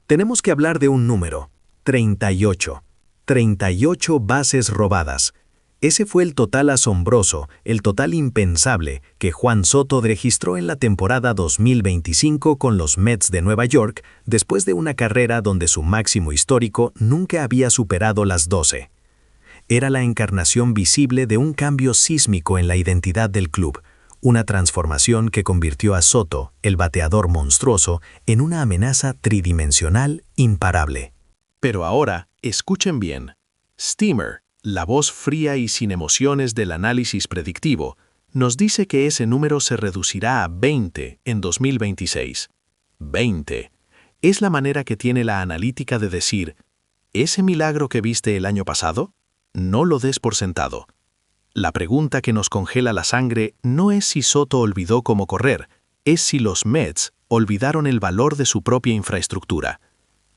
tenemos que hablar de un número, 38. 38 bases robadas. Ese fue el total asombroso, el total impensable que Juan Soto registró en la temporada 2025 con los Mets de Nueva York, después de una carrera donde su máximo histórico nunca había superado las 12. Era la encarnación visible de un cambio sísmico en la identidad del club, una transformación que convirtió a Soto, el bateador monstruoso, en una amenaza tridimensional imparable. Pero ahora, escuchen bien. Steamer, la voz fría y sin emociones del análisis predictivo, nos dice que ese número se reducirá a 20 en 2026. 20. Es la manera que tiene la analítica de decir, ¿ese milagro que viste el año pasado? No lo des por sentado. La pregunta que nos congela la sangre no es si Soto olvidó cómo correr, es si los Mets olvidaron el valor de su propia infraestructura.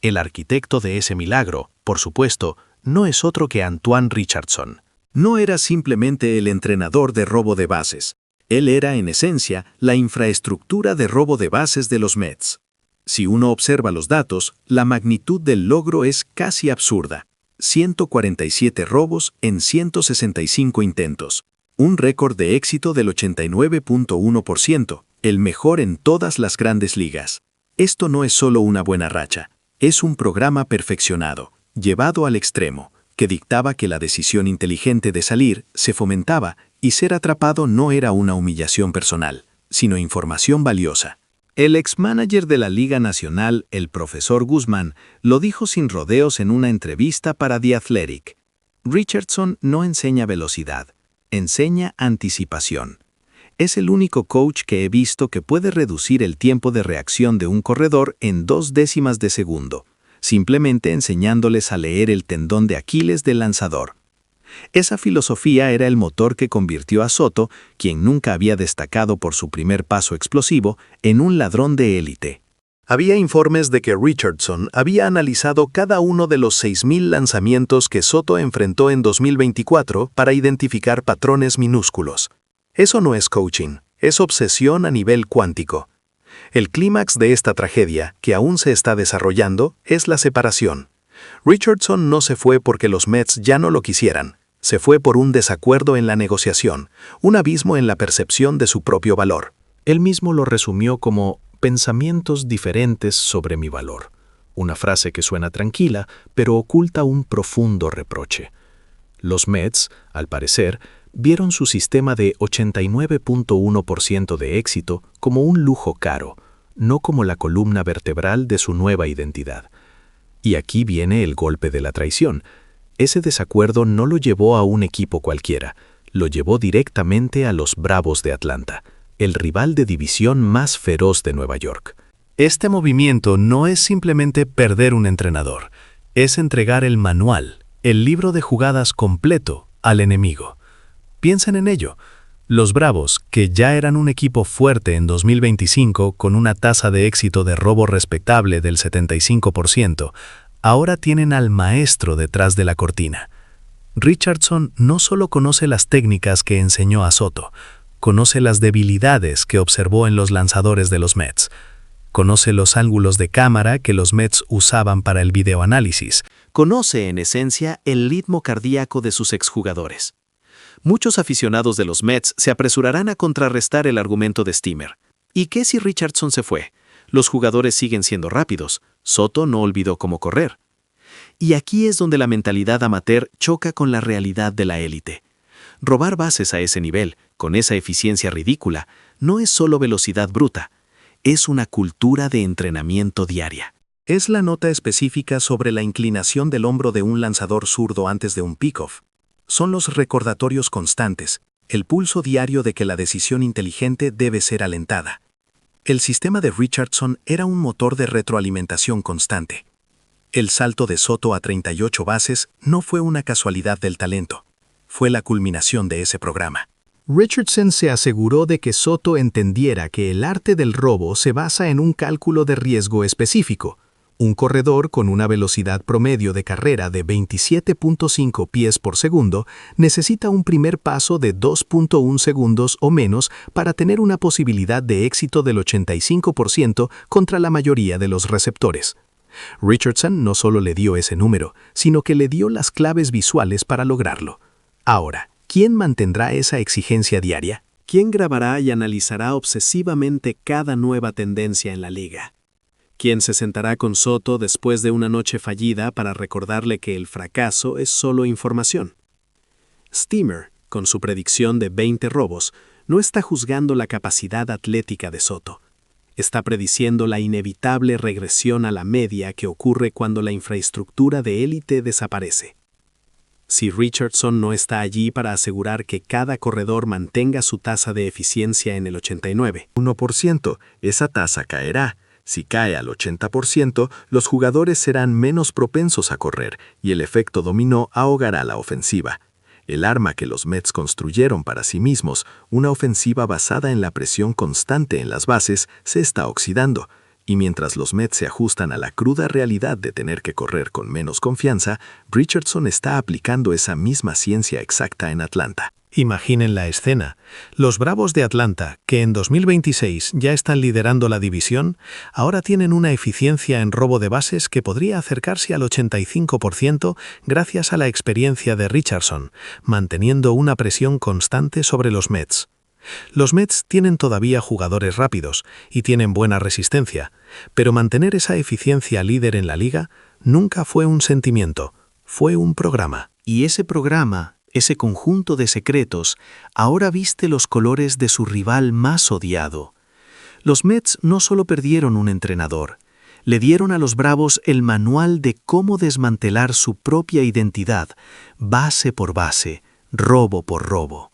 El arquitecto de ese milagro, por supuesto, no es otro que Antoine Richardson. No era simplemente el entrenador de robo de bases. Él era, en esencia, la infraestructura de robo de bases de los Mets. Si uno observa los datos, la magnitud del logro es casi absurda. 147 robos en 165 intentos. Un récord de éxito del 89.1%, el mejor en todas las grandes ligas. Esto no es solo una buena racha, es un programa perfeccionado, llevado al extremo, que dictaba que la decisión inteligente de salir se fomentaba y ser atrapado no era una humillación personal, sino información valiosa. El ex-manager de la Liga Nacional, el profesor Guzmán, lo dijo sin rodeos en una entrevista para The Athletic. Richardson no enseña velocidad, enseña anticipación. Es el único coach que he visto que puede reducir el tiempo de reacción de un corredor en 0.2 de segundo, simplemente enseñándoles a leer el tendón de Aquiles del lanzador. Esa filosofía era el motor que convirtió a Soto, quien nunca había destacado por su primer paso explosivo, en un ladrón de élite. Había informes de que Richardson había analizado cada uno de los 6,000 lanzamientos que Soto enfrentó en 2024 para identificar patrones minúsculos. Eso no es coaching, es obsesión a nivel cuántico. El clímax de esta tragedia, que aún se está desarrollando, es la separación. Richardson no se fue porque los Mets ya no lo quisieran. Se fue por un desacuerdo en la negociación, un abismo en la percepción de su propio valor. Él mismo lo resumió como pensamientos diferentes sobre mi valor. Una frase que suena tranquila, pero oculta un profundo reproche. Los Mets, al parecer, vieron su sistema de 89.1% de éxito como un lujo caro, no como la columna vertebral de su nueva identidad. Y aquí viene el golpe de la traición. Ese desacuerdo no lo llevó a un equipo cualquiera, lo llevó directamente a los Bravos de Atlanta, el rival de división más feroz de Nueva York. Este movimiento no es simplemente perder un entrenador, es entregar el manual, el libro de jugadas completo al enemigo. Piensen en ello. Los Bravos, que ya eran un equipo fuerte en 2025 con una tasa de éxito de robo respetable del 75%, ahora tienen al maestro detrás de la cortina. Richardson no solo conoce las técnicas que enseñó a Soto, conoce las debilidades que observó en los lanzadores de los Mets, conoce los ángulos de cámara que los Mets usaban para el videoanálisis, conoce en esencia el ritmo cardíaco de sus exjugadores. Muchos aficionados de los Mets se apresurarán a contrarrestar el argumento de Steamer. ¿Y qué si Richardson se fue? Los jugadores siguen siendo rápidos. Soto no olvidó cómo correr. Y aquí es donde la mentalidad amateur choca con la realidad de la élite. Robar bases a ese nivel, con esa eficiencia ridícula, no es solo velocidad bruta. Es una cultura de entrenamiento diaria. Es la nota específica sobre la inclinación del hombro de un lanzador zurdo antes de un pickoff. Son los recordatorios constantes, el pulso diario de que la decisión inteligente debe ser alentada. El sistema de Richardson era un motor de retroalimentación constante. El salto de Soto a 38 bases no fue una casualidad del talento, fue la culminación de ese programa. Richardson se aseguró de que Soto entendiera que el arte del robo se basa en un cálculo de riesgo específico. Un corredor con una velocidad promedio de carrera de 27.5 pies por segundo necesita un primer paso de 2.1 segundos o menos para tener una posibilidad de éxito del 85% contra la mayoría de los receptores. Richardson no solo le dio ese número, sino que le dio las claves visuales para lograrlo. Ahora, ¿quién mantendrá esa exigencia diaria? ¿Quién grabará y analizará obsesivamente cada nueva tendencia en la liga? ¿Quién se sentará con Soto después de una noche fallida para recordarle que el fracaso es solo información? Steamer, con su predicción de 20 robos, no está juzgando la capacidad atlética de Soto. Está prediciendo la inevitable regresión a la media que ocurre cuando la infraestructura de élite desaparece. Si Richardson no está allí para asegurar que cada corredor mantenga su tasa de eficiencia en el 89%, esa tasa caerá. Si cae al 80%, los jugadores serán menos propensos a correr y el efecto dominó ahogará la ofensiva. El arma que los Mets construyeron para sí mismos, una ofensiva basada en la presión constante en las bases, se está oxidando. Y mientras los Mets se ajustan a la cruda realidad de tener que correr con menos confianza, Richardson está aplicando esa misma ciencia exacta en Atlanta. Imaginen la escena. Los Bravos de Atlanta, que en 2026 ya están liderando la división, ahora tienen una eficiencia en robo de bases que podría acercarse al 85% gracias a la experiencia de Richardson, manteniendo una presión constante sobre los Mets. Los Mets tienen todavía jugadores rápidos y tienen buena resistencia, pero mantener esa eficiencia líder en la liga nunca fue un sentimiento, fue un programa. Y ese programa, ese conjunto de secretos, ahora viste los colores de su rival más odiado. Los Mets no solo perdieron un entrenador, le dieron a los Bravos el manual de cómo desmantelar su propia identidad, base por base, robo por robo.